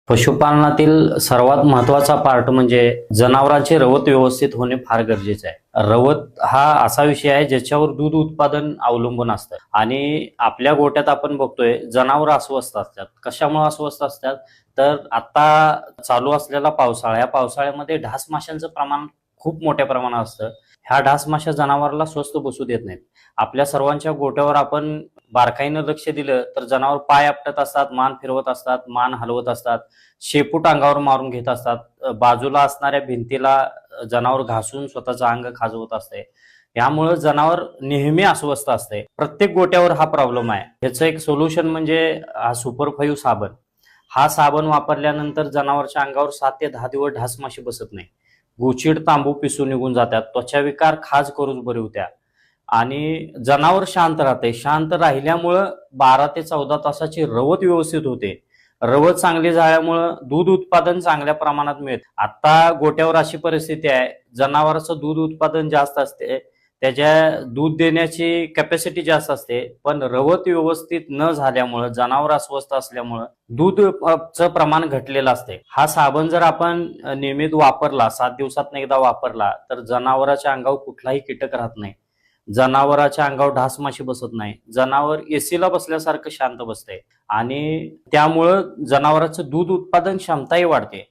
पशुपालनातील सर्वात महत्त्वाचा पार्ट म्हणजे जनावरांचे रवत व्यवस्थित होणे फार गरजेचे आहे। रवत हा असा विषय आहे ज्याच्यावर दूध उत्पादन अवलंबून असतं आणि आपल्या गोट्यात आपण बघतोय जनावर अस्वस्थ असतात। कशामुळे अस्वस्थ असतात तर आता चालू असलेला पावसाळा, या पावसाळ्यामध्ये ढास माशांचं प्रमाण खूप मोठ्या प्रमाणात असतं। ह्या ढास माशा जनावराला स्वस्थ बसू देत नाहीत। आपल्या सर्वांच्या गोट्यावर आपण बारकाईनं लक्ष दिलं तर जनावर पाय आपटत असतात, मान फिरवत असतात, मान हलवत असतात, शेपूट अंगावर मारून घेत असतात, बाजूला असणाऱ्या भिंतीला जनावर घासून स्वतःचं अंग खाजवत असते। यामुळे जनावर नेहमी अस्वस्थ असते। प्रत्येक गोट्यावर हा प्रॉब्लेम आहे। ह्याचं एक सोल्युशन म्हणजे हा सुपर 5 साबण। हा साबण वापरल्यानंतर जनावरच्या अंगावर 7 ते 10 दिवस ढास माशी बसत नाही। गोचीड तांबू पिसू निघून जातात, त्वचा विकार खाज करूच बरी होत्या आणि जनावर शांत राहते। शांत राहिल्यामुळं 12 ते 14 तासाची रवत व्यवस्थित होते। रवत चांगली झाल्यामुळं दूध उत्पादन चांगल्या प्रमाणात मिळते। आता गोट्यावर अशी परिस्थिती आहे, जनावराचं दूध उत्पादन जास्त असते, त्याच्या दूध देण्याची कॅपॅसिटी जास्त असते, पण रवत व्यवस्थित न झाल्यामुळं, जनावर अस्वस्थ असल्यामुळं दूध चं प्रमाण घटलेलं असते। हा साबण जर आपण नियमित वापरला, 7 दिवसातून एकदा वापरला तर जनावराच्या अंगावर कुठलाही कीटक राहत नाही, जनावराच्या अंगावर ढास माशी बसत नाही, जनावर एसीला बसल्यासारखं शांत बसते आणि त्यामुळं जनावराचं दूध उत्पादन क्षमताही वाढते।